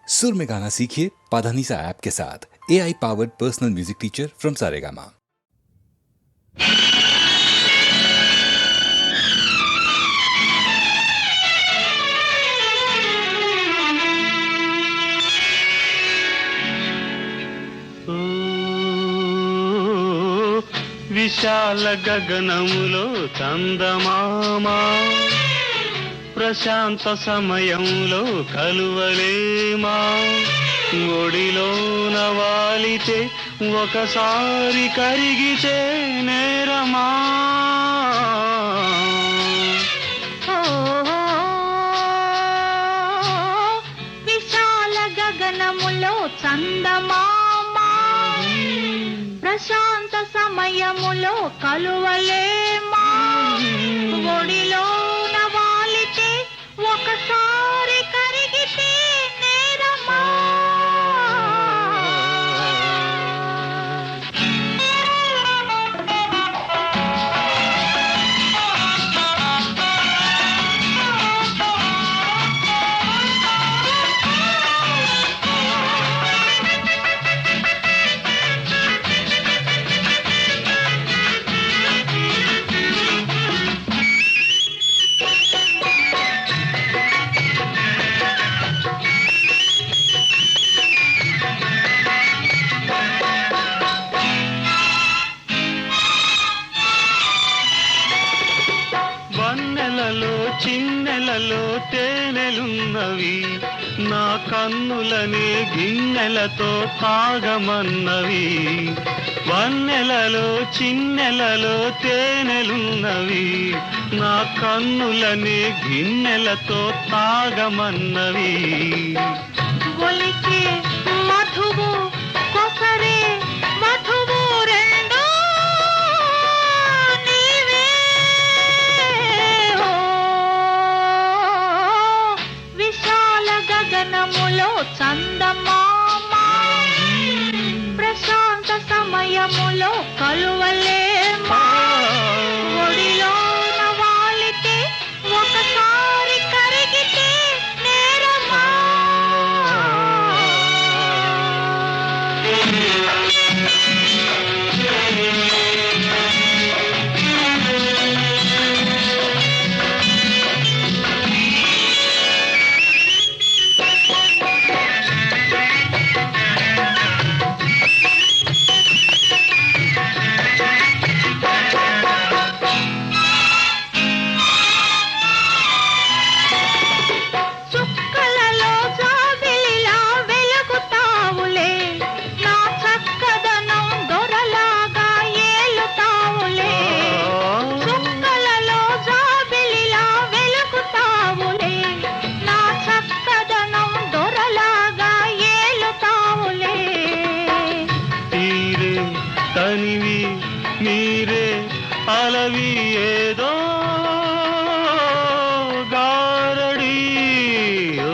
सुर में गाना सीखिए पाधानीसा ऐप के साथ। AI powered personal music teacher from Saregama. విశాల గగనములో చందమామా ప్రశాంత సమయంలో కలువలేమా ఒడిలోన వాలితే ఒకసారి కరిగితే నేరమా విశాల గగనములో చందమామా ప్రశాంత సమయములో కలువలేమా ఒడిలోన వాలితే ఒకసారి కరిగితే నేరమా వన్నెలలో చిన్నెలలో తేనెలున్నవి నా కన్నులనే గిన్నెలతో తాగమన్నవి వన్నెలలో చిన్నెలలో తేనెలున్నవి నా కన్నులనే గిన్నెలతో తాగమన్నవి ఒలికే మధువు కొసరే మధువు రెండు నీవే ఓ విశాల గగనములో చందమామా ప్రశాంత సమయములో కలువలేమా ఒడిలోన వాలితే ఒకసారి కరిగితే నేరమా చుక్కలలో జాబిలిలా వెలుగుతావులే నా చక్కదనం దొరలాగా ఏలుతావులే చుక్కలలో జాబిలిలా వెలుగుతావులే నా చక్కదనం దొరలాగా ఏలుతావులే తీరే తనివి మీరే అలవి ఏదో గారడి ఓ,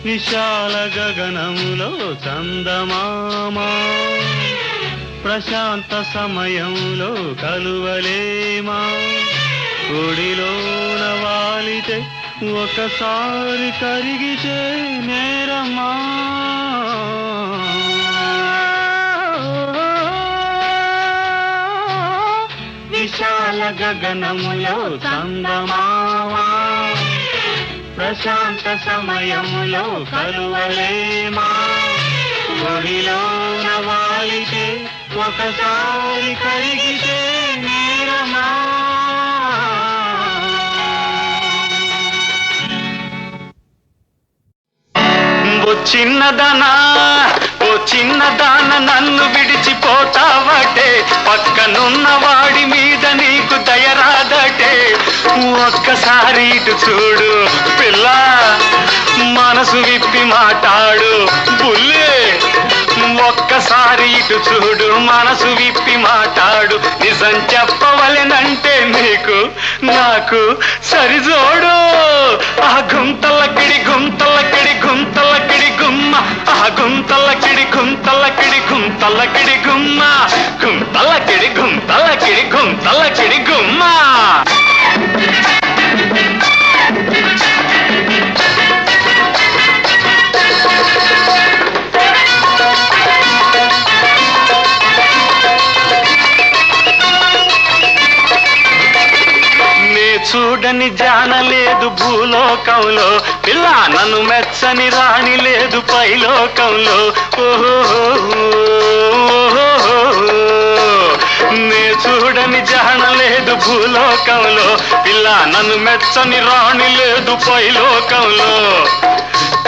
విశాల గగనములో చందమామా ప్రశాంత సమయంలో కలువలేమా ఒడిలోన వాలితే ఒకసారి కరిగితే నేరమా విశాల గగనములో చందమామా ప్రశాంత సమయములో కలువలేమా ఒడిలోన వాలితే ఒకసారి కరిగితే నేరమా ఓ చిన్నదాన నన్ను విడిచిపోతావటే పక్కనున్న వాడి మీద నీకు దయరాదటే ఒక్కసారి ఇటు చూడు పిల్ల మనసు విప్పి మాట్లాడు బుల్లే ఒక్కసారి ఇటు చూడు మనసు విప్పి మాట్లాడు నిజం చెప్పవలెనంటే నీకు నాకు సరిజోడు ఆ గుంతలకిడి గుంతలకిడి గుంతలకిడి గుమ్మ ఆ గుంతలకిడి గుంతలకిడి గుంతలకిడి గుమ్మ గుంతలకిడి గుంతలకిడి గుంతలకిడి గుమ్మ చూడని జానలేదు భూలోకంలో, పిల్ల నన్ను మెచ్చని రాణి లేదు పైలోకంలో. ఓహో నే చూడని జానలేదు భూలోకంలో, పిల్ల నన్ను మెచ్చని రాణి లేదు పైలోకంలో.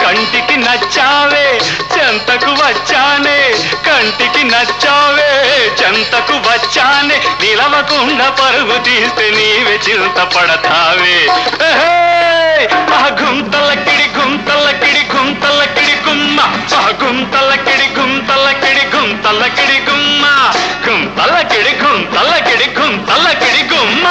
కంటికి నచ్చావే చెంతకు వచ్చానే, కంటికి నచ్చావే చెంతకు వచ్చానే, నిలవకుండా పరుగు తీస్తే నీవే చింత పడతావే. ఆ గుంతలకిడి గుంతలకిడి గుంతలకిడి గుమ్మ, ఆ గుంతలకిడి గుంతలకిడి గుంతలకిడి గుమ్మ, గుంతలకిడి గుంతలకిడి గుంతలకిడి గుమ్మ.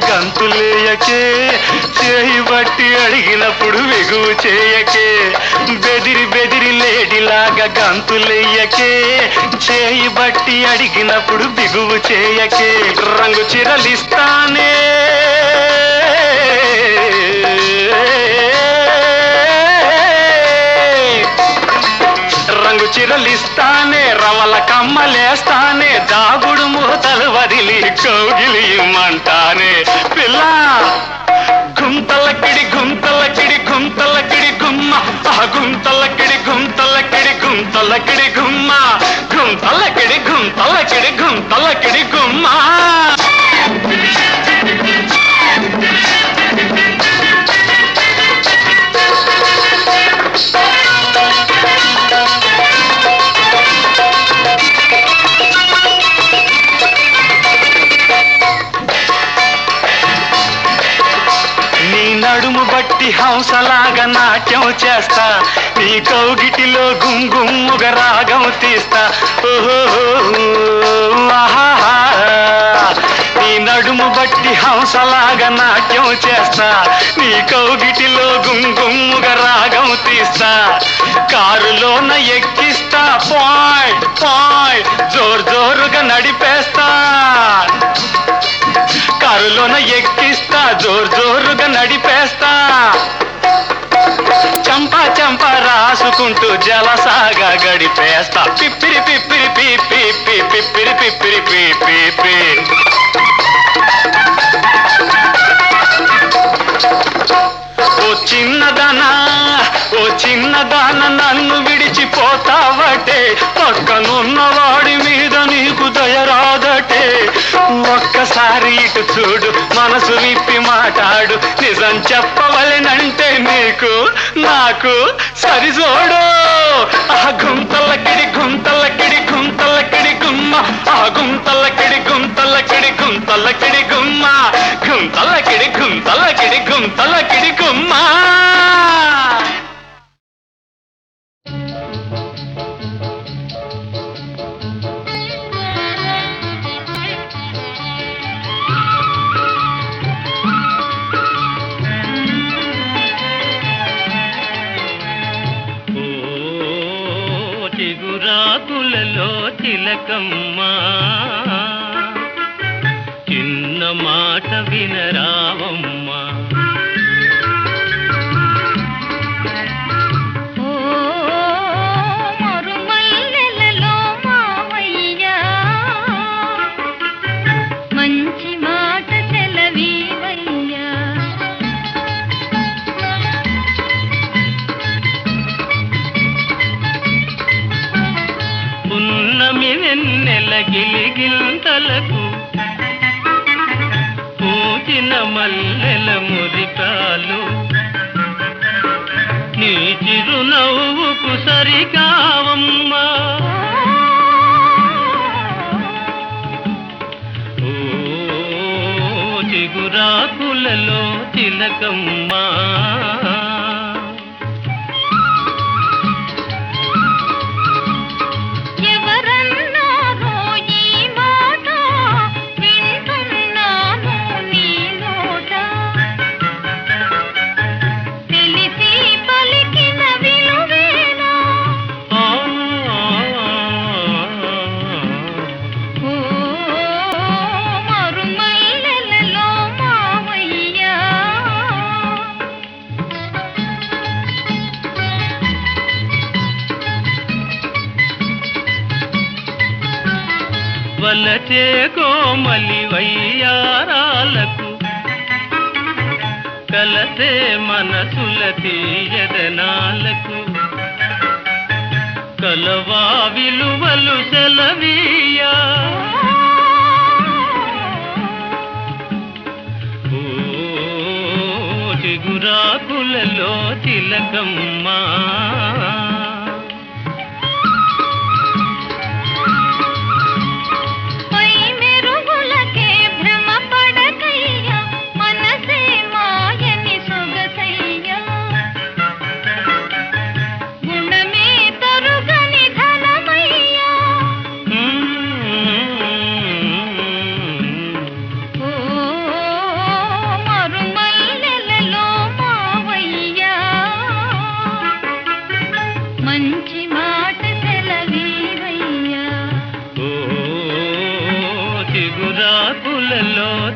గంతులేయకే, చేయి బట్టి అడిగినప్పుడు వెగువు చేయకే. బెదిరి బెదిరి లేడిలాగా గంతులేయకే, చేయి బట్టి అడిగినప్పుడు బిగువు చేయకే. రంగు చిరలిస్తానే రంగు చిరలిస్తానే, రవల కమ్మలేస్తానే, దాగుడు మూతలు వదిలి కౌగిలి ఇమ్మంటానే. పిల్ల గుంతలకిడి గుంతలకిడి గుంతలకిడి గుమ్మ, ఆ గుంతలకిడి గుంతలకిడి గుంతలకిడి గుమ్మ, గుంతలకిడి గుంతలకిడి గుంతలకిడి గుమ్మ. నడుము బట్టి హంసలాగా నాట్యం చేస్తా, నీ కౌగిటిలో గుంగుమ్ముగా రాగం తీస్తా. ఓహో నీ నడుము బట్టి హంసలాగా నాట్యం చేస్తా, నీ కౌగిటిలో గుంగుమ్ముగా రాగం తీస్తా. కారులోన ఎక్కిస్తా, పాయ్ పాయ్ జోరు జోరుగా నడిపేస్తా. కారులోన ఎక్కిస్తా, జోరు జోరుగా నడిపేస్తా. చంపా చంపా రాసుకుంటూ జలసాగా గడిపేస్తా. పిప్పిరి పిప్పిరి పీ పీ పీ పిప్పిరి పిప్పిరి పీ పీ పీ. ఓ చిన్నదానా ఓ చిన్నదాన నన్ను విడిచిపోతావటే, పక్కనున్నవాడి మీద నీకు దయరాదటే. ఒక్కసారి ఇటు చూడు, మనసు విప్పి మాట్లాడు, నిజం చెప్పవలెనంటే నీకు నాకు సరిజోడు. ఆ గుంతలకిడి గుంతలకిడి గుంతలకిడి గుమ్మ, ఆ గుంతలకిడి గుంతలకిడి గుంతలకిడి గుమ్మ, గుంతలకిడి గుంతలకిడి గుంతలకిడి గుమ్మ. చిగురాకులలో తిలకమ్మ, చిన్న మాట వినరావమ్మ. మరుమల్లెలలో మావయ్య, మంచి మాట సెలవీవయ్యా. పున్నమి వెన్నెల గిలిగింతలకు, పూచిన మల్లెల మురికాలు, నీ చిరునవ్వుకు సరికావమ్మా. ఓ చిగురాకులలో తిలకమ్మా. ఎవరన్నారో ఈ మాట, వింటున్నాను నీ నోట. తెలిసి వలచే కోమలి వయ్యారాలకు కలసే మనసుల తీయదనాలకు కలవా విలువలు సెలవీయా ఓ చిగురాకులలో తిలకమ్మా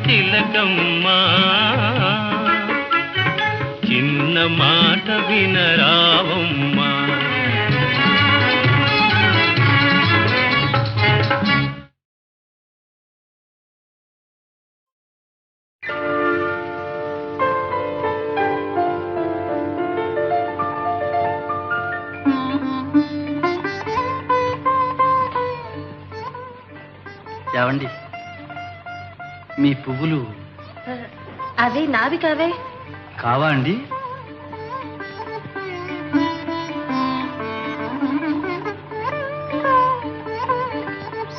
తిలకమ్మా చిన్న మాట వినరావమ్మా ఏవండి మీ పువ్వులు అవి నావి కావే. కావా అండి?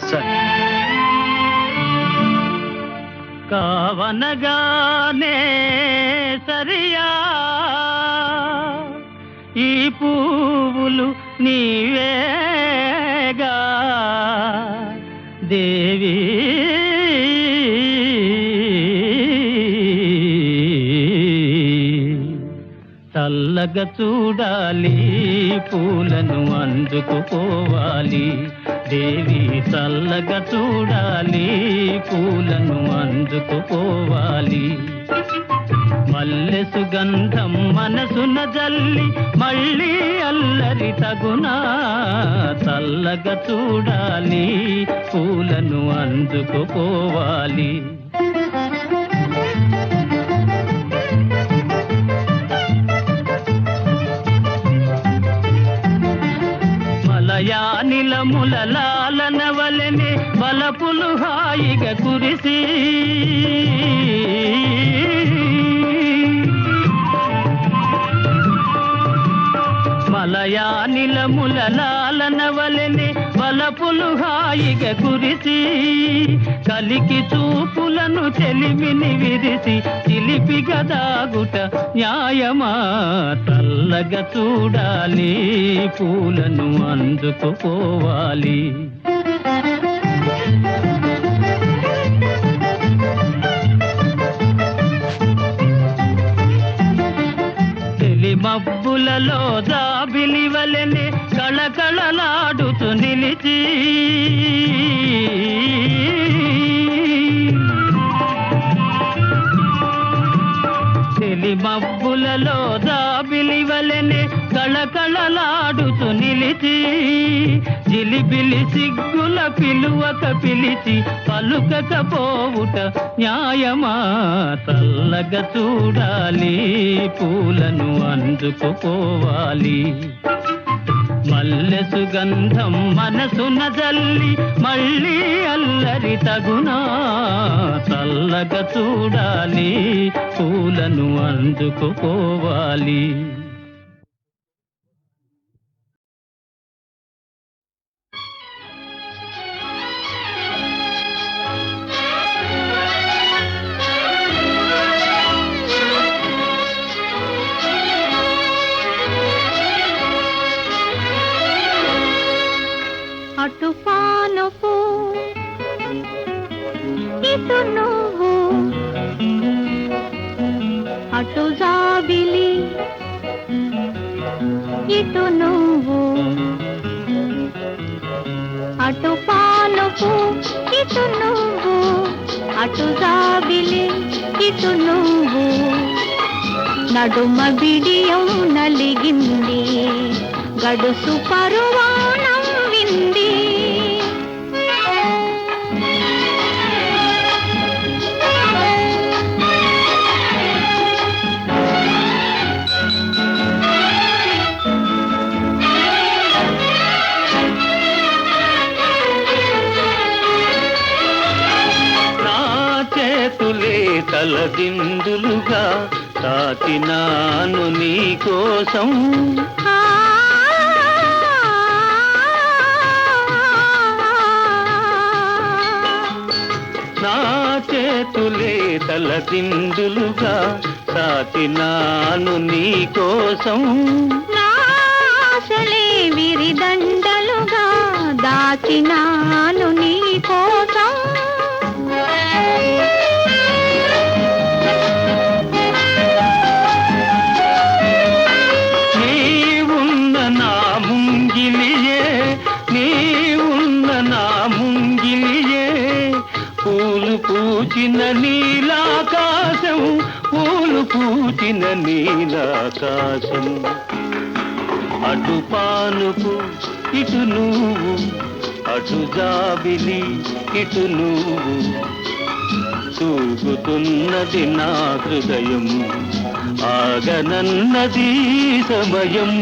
సరే. కావనగానే సరియా ఈ పువ్వులు నీవేగా దేవి చల్లగా చూడాలి పూలను అందుకుపోవాలి దేవి చల్లగా చూడాలి పూలను అందుకుపోవాలి మల్లె సుగంధం మనసున జల్లి మళ్ళీ అల్లరి తగునా చల్లగా చూడాలి పూలను అందుకుపోవాలి మలయానిలముల లాలన వలెనే బలపులు హాయిగా కురిసి మలయానిలముల లాలన వలెనే బలపులు హాయిగా కురిసి కలికి చూపులను చెలిమిని విరిసి చిలిపిగా దాగుట న్యాయమా చల్లగా చూడాలి పూలను అందుకుపోవాలి మబ్బులలో జాబిలి వలెనే కళకళలాడుతూ నిలిచి మబ్బులలో జాబిలి వలెనే కళకళలాడుతూ నిలిచి జిలిబిలి సిగ్గుల పిలువక పిలిచి పలుకకపోవుట న్యాయమా చల్లగా చూడాలి పూలను అందుకుపోవాలి మల్లె సుగంధం మనసున జల్లి మళ్ళీ అల్లరి తగునా చల్లగా చూడాలి పూలను అందుకుపోవాలి అటు పానుపు ఇటు నువ్వు అటు జాబిలి ఇటు నువ్వు అటు పానుపు ఇటు నువ్వు అటు జాబిలి ఇటు నువ్వు నడుమ బిడియం నలిగింది గడుసు పరువాణం వింది తలదిందులుగా తాకినాను నీ కోసం నా చేతులే తలదిందులుగా తాకినాను నీ కోసం నాశలే విరిదండలుగా దాచినాను నీ కోసం నీవున్న నా ముంగిలియే నీవున్న నా ముంగిలియే పూలు పూచిన నీలాకాశం పూలు పూచిన నీలాకాశం అటు పానుపు ఇటు నువ్వు అటు జాబిలి ఇటు నువ్వు తూగుతున్నది నా హృదయం ఆగనన్నది సమయం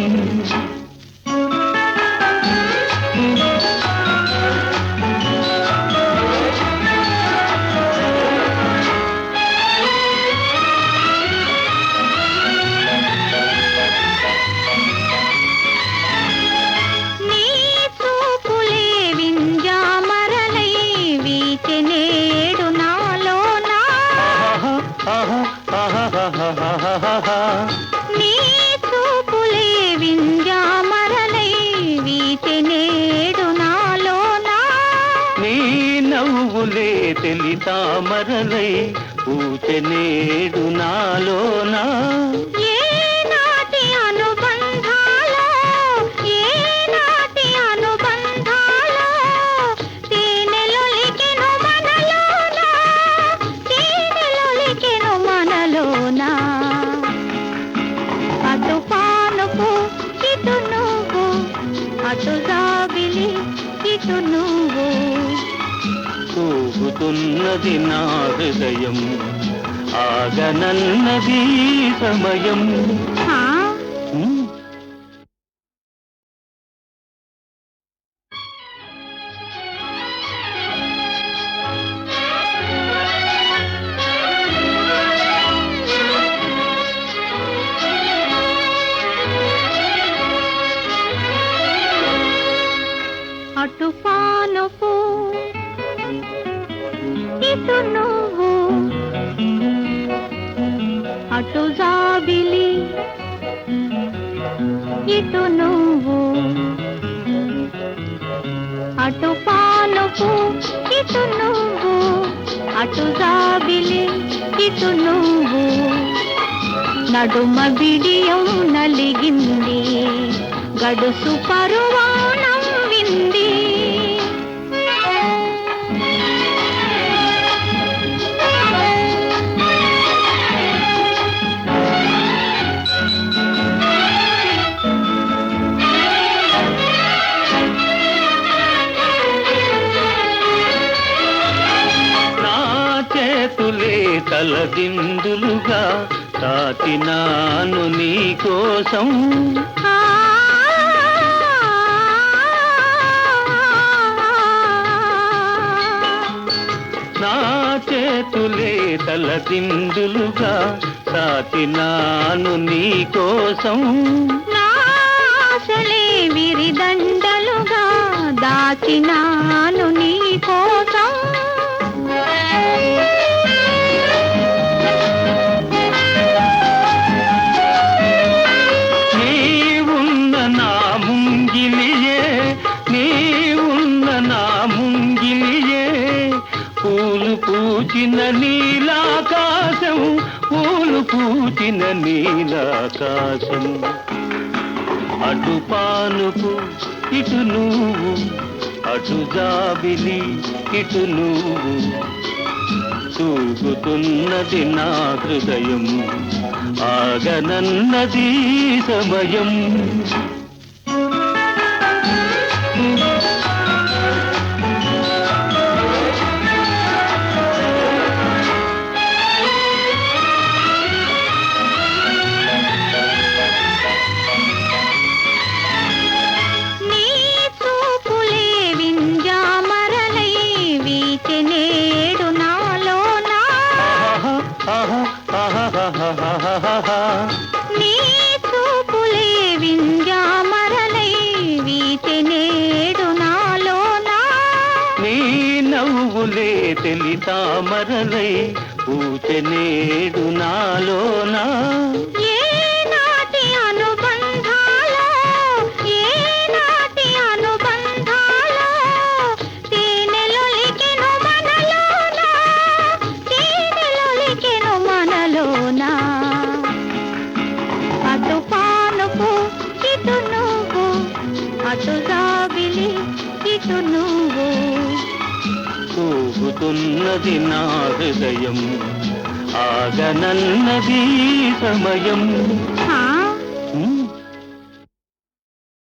నీ చూపులే వింజామరలై వీచె నేడు నాలోనా నీ నవ్వులే తెలి తామరలై పూచె నేడు నాలోనా ఏ నాటి అనుబంధాలో ఏ నాటి అనుబంధాలో తేనెలొలికెను మనలోనా తేనెలొలికెను మనలోనా అటు పానుపు ఇటు నువ్వు అటు జాబిలి ఇటు నువ్వు తూగుతున్నది నా హృదయం ఆగనన్నది సమయం ఆ? అటు పానుపు ఇటు నువ్వు అటు జాబిలి ఇటు నువ్వు అటు పానుపు ఇటు నువ్వు అటు జాబిలి ఇటు నువ్వు నడుమ బిడియం నలిగింది గడుసు పరువాణం వింది నా చేతులే తలదిందులుగా తాకినాను నీ కోసం నా చేతులే తలదిందులుగా తాకినాను నీ కోసం నాశలే విరిదండలుగా దాచినాను నీ కోసం నీవున్న నా ముంగిలియే నీవున్న నా ముంగిలియే పూలు పూచిన నీలాకాశం పూలు పూచిన నీలాకాశం అటు పానుపు ఇటు నువ్వు అటు జాబిలి ఇటు నువ్వు తూగుతున్నది నా హృదయం ఆగనన్నది సమయం నీ చూపులే వింజామరలై వీచె నేడు నాలోనా ఆహా నేడు నాలోనా నీ నవ్వులే తెలి తామరలై పూచె నేడు నాలోనా ఏ నాటి అనుబంధాలో ఏ నాటి అనుబంధాలో తేనెలొలికెను మనలోనా తేనెలొలికెను మనలోనా అటు పానుపు ఇటు నువ్వు అటు జాబిలి ఇటు నువ్వు కూగుతున్నది నా హృదయం ఆగనన్నది సమయం ఆ? హ్మ్.